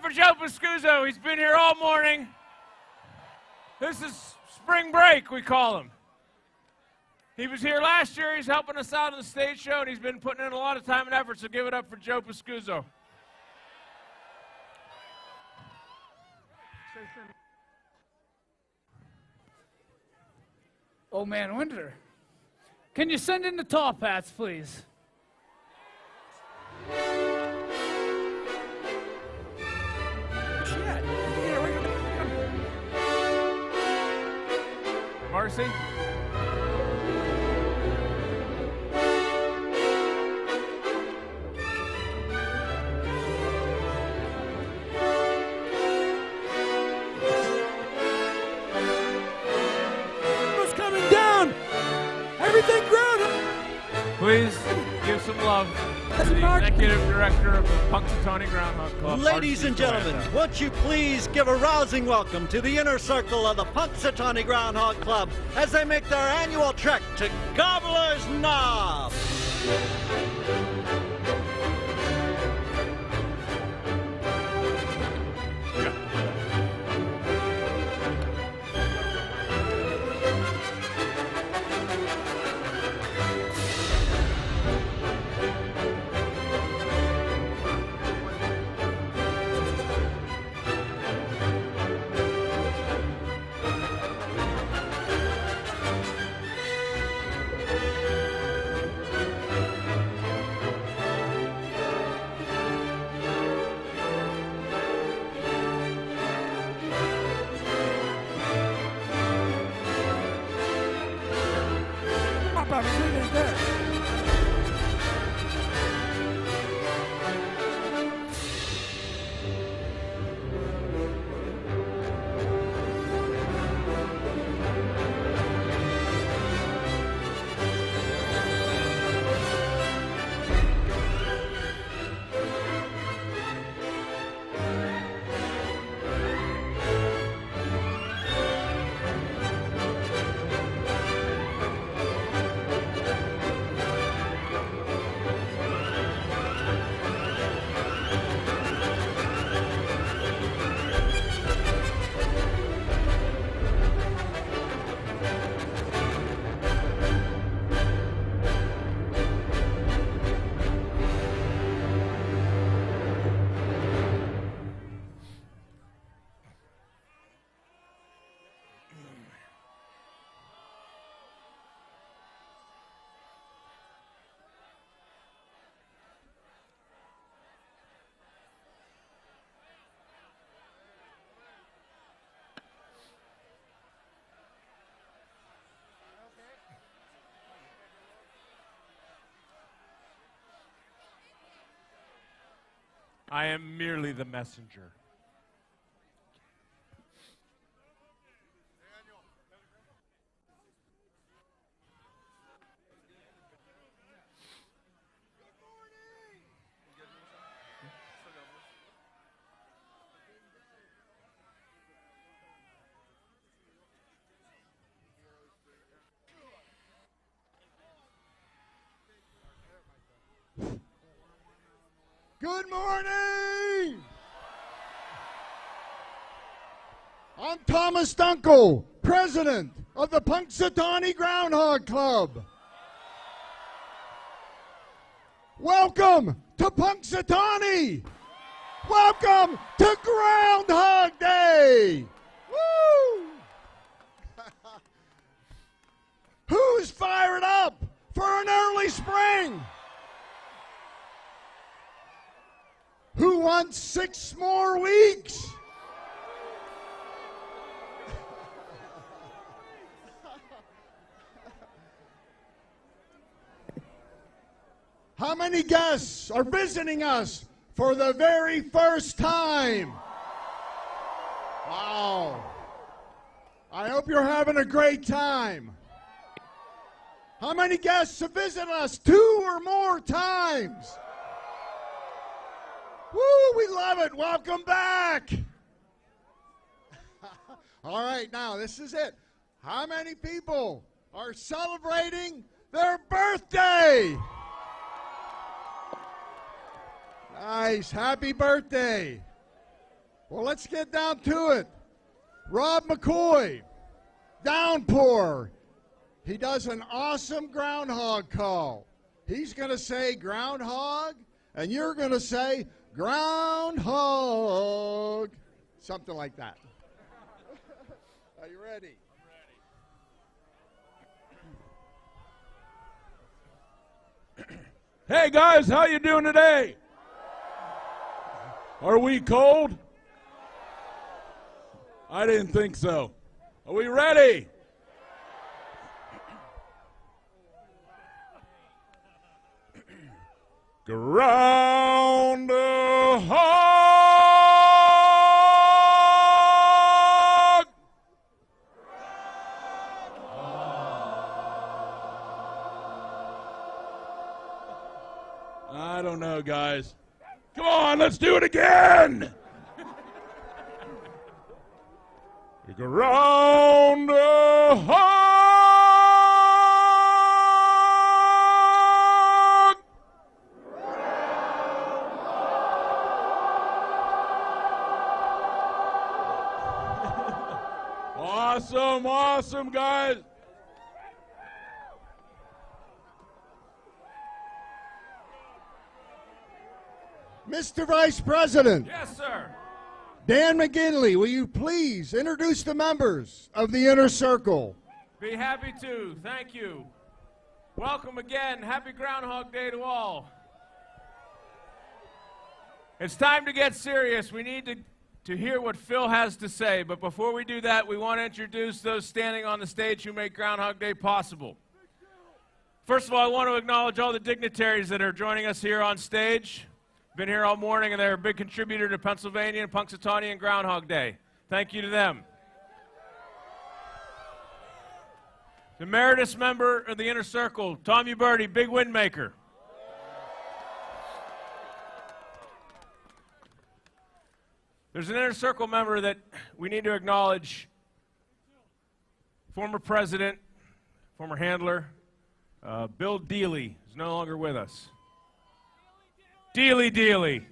up for Joe Pascuzzo. He's been here all morning. This is spring break, we call him. He was here last year. He's helping us out on the stage show, and he's been putting in a lot of time and effort, so give it up for Joe Pascuzzo. Oh, man, Winter. Can you send in the top hats, please? Marcy? What's coming down? Everything Groundhog. Please give some love to the executive director of the Punxsutawney Groundhog Club. Ladies and gentlemen, won't you please give a rousing welcome to the inner circle of the Punxsutawney Groundhog Club as they make their annual trek to Gobbler's Knob. I am merely the messenger. Good morning! I'm Thomas Dunkel, president of the Punxsutawney Groundhog Club. Welcome to Punxsutawney! Welcome to Groundhog Day! Woo! Who's fired up for an early spring? Who wants 6 more weeks? How many guests are visiting us for the very first time? Wow. I hope you're having a great time. How many guests have visited us 2 or more times? Woo, we love it. Welcome back. All right, now this is it. How many people are celebrating their birthday? Nice. Happy birthday. Well, let's get down to it. Rob McCoy, Downpour. He does an awesome groundhog call. He's going to say groundhog, and you're going to say groundhog. Something like that. Are you ready? Hey guys, how you doing today? Are we cold? I didn't think so. Are we ready? Groundhog! I don't know, guys. Come on, let's do it again! Groundhog! Awesome, awesome, guys. Mr. Vice President, Yes, sir. Dan McGinley, will you please introduce the members of the Inner Circle? Be happy to. Thank you. Welcome again. Happy Groundhog Day to all. It's time to get serious. We need to hear what Phil has to say. But before we do that, we want to introduce those standing on the stage who make Groundhog Day possible. First of all, I want to acknowledge all the dignitaries that are joining us here on stage. Been here all morning, and they're a big contributor to Pennsylvania and Punxsutawney and Groundhog Day. Thank you to them. The Emeritus member of the Inner Circle, Tom Uberti, big win maker. There's an Inner Circle member that we need to acknowledge. Former president, former handler, Bill Dealey is no longer with us. Dealey.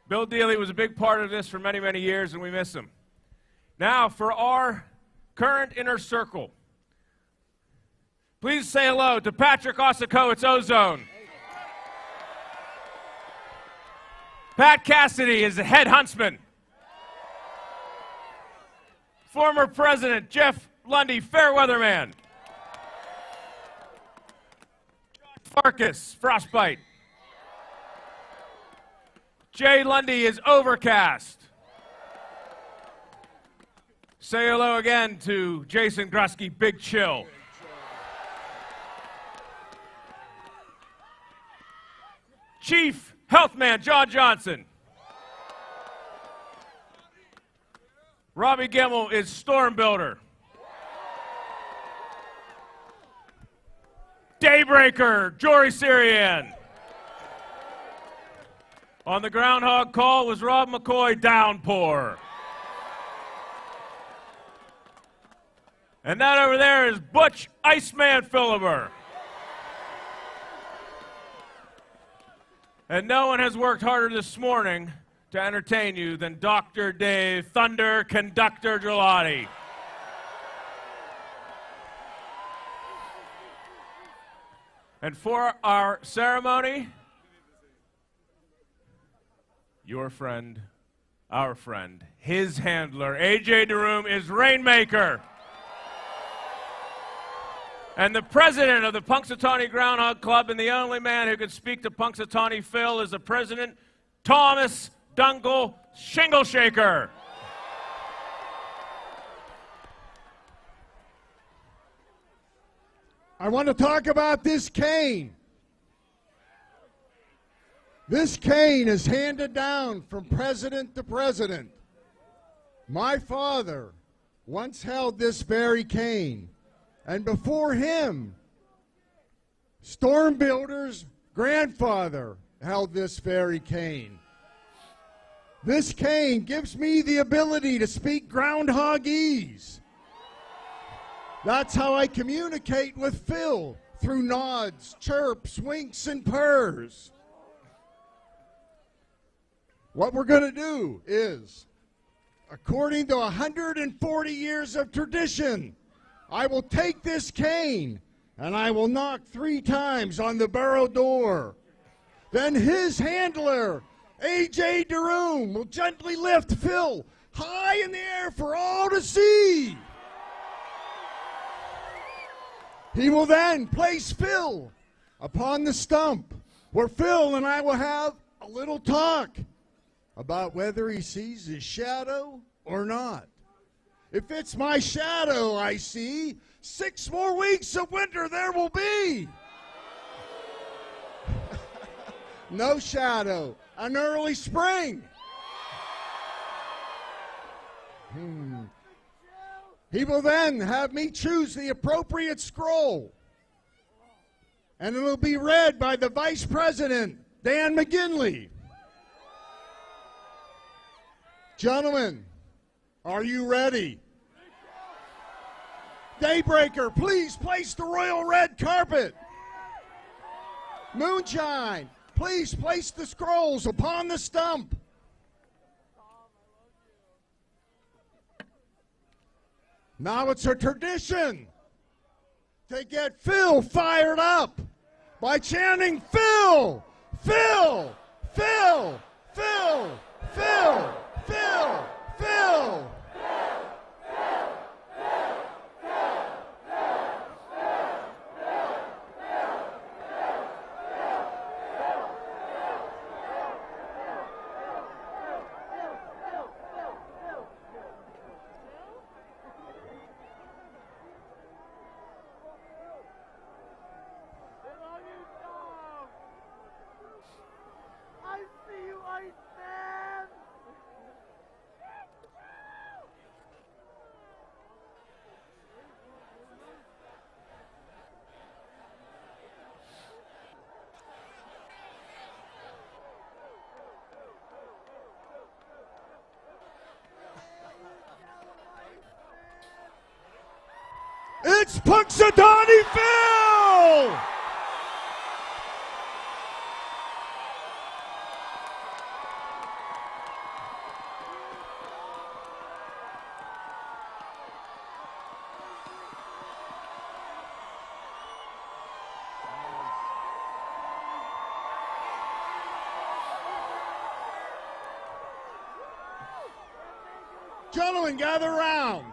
Bill Dealey was a big part of this for many, many years, and we miss him. Now, for our current Inner Circle, please say hello to Patrick Osakowitz Ozone. Pat Cassidy is the head huntsman. Former President Jeff Lundy, fair weatherman. Farkas, frostbite. Jay Lundy is overcast. Say hello again to Jason Grusky, big chill. Chief Healthman John Johnson. Robbie Gemmel is storm builder. Daybreaker, Jory Sirian. On the groundhog call was Rob McCoy, Downpour. And that over there is Butch Iceman Philibert. And no one has worked harder this morning to entertain you than Dr. Dave Thunder Conductor Gelati. And for our ceremony, your friend, our friend, his handler, AJ DeRoom, is Rainmaker. And the president of the Punxsutawney Groundhog Club and the only man who could speak to Punxsutawney Phil is the president, Thomas Dungle Shingleshaker. I want to talk about this cane. This cane is handed down from president to president. My father once held this very cane, and before him, Storm Builder's grandfather held this very cane. This cane gives me the ability to speak groundhogese. That's how I communicate with Phil, through nods, chirps, winks, and purrs. What we're going to do is, according to 140 years of tradition, I will take this cane and I will knock 3 times on the barrel door. Then his handler, A.J. DeRoom, will gently lift Phil high in the air for all to see. He will then place Phil upon the stump, where Phil and I will have a little talk about whether he sees his shadow or not. If it's my shadow I see, 6 more weeks of winter there will be. No shadow, an early spring. He will then have me choose the appropriate scroll, and it will be read by the Vice President, Dan McGinley. Gentlemen, are you ready? Daybreaker, please place the royal red carpet. Moonshine, please place the scrolls upon the stump. Now it's a tradition to get Phil fired up by chanting Phil, Phil, Phil, Phil, Phil, Phil, Phil. It's Punxsutawney Phil! Gentlemen, gather round.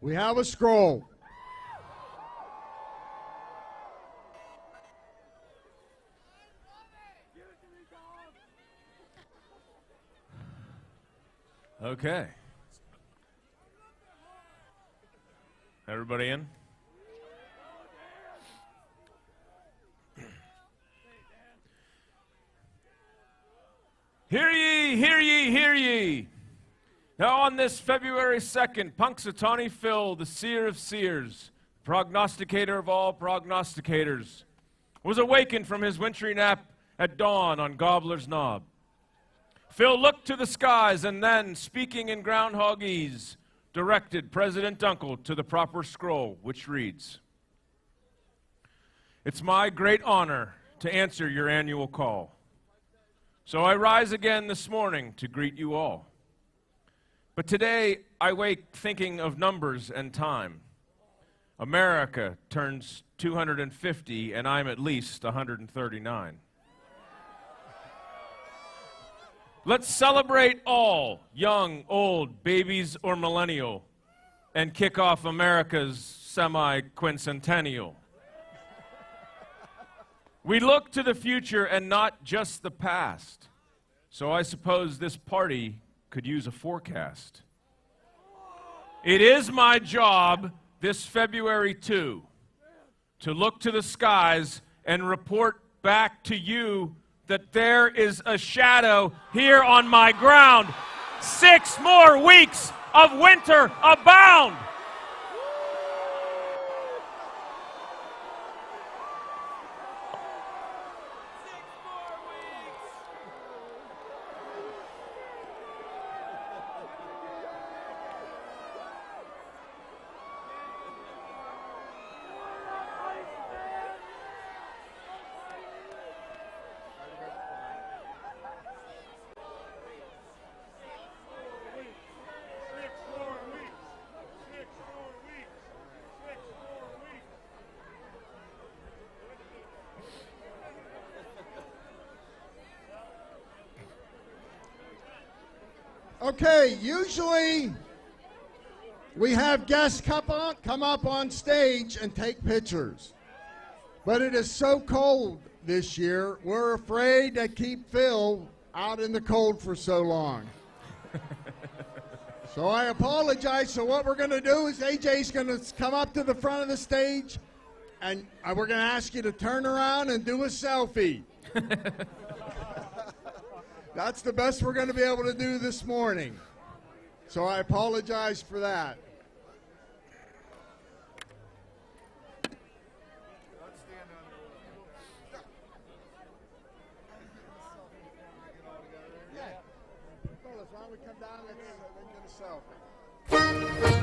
We have a scroll. Okay. Everybody in? Hear ye, hear ye, hear ye. Now on this February 2nd, Punxsutawney Phil, the seer of seers, prognosticator of all prognosticators, was awakened from his wintry nap at dawn on Gobbler's Knob. Phil looked to the skies and then, speaking in Groundhogese, directed President Dunkel to the proper scroll, which reads, "It's my great honor to answer your annual call. So I rise again this morning to greet you all. But today I wake thinking of numbers and time. America turns 250 and I'm at least 139. Let's celebrate all, young, old, babies, or millennial, and kick off America's semi-quincentennial. We look to the future and not just the past, so I suppose this party could use a forecast. It is my job this February 2 to look to the skies and report back to you that there is a shadow here on my ground. 6 more weeks of winter abound. Okay, usually we have guests come up on stage and take pictures. But it is so cold this year, we're afraid to keep Phil out in the cold for so long. So I apologize. So what we're going to do is AJ's going to come up to the front of the stage, and we're going to ask you to turn around and do a selfie. That's the best we're going to be able to do this morning. So I apologize for that. Why don't we come down and get a selfie?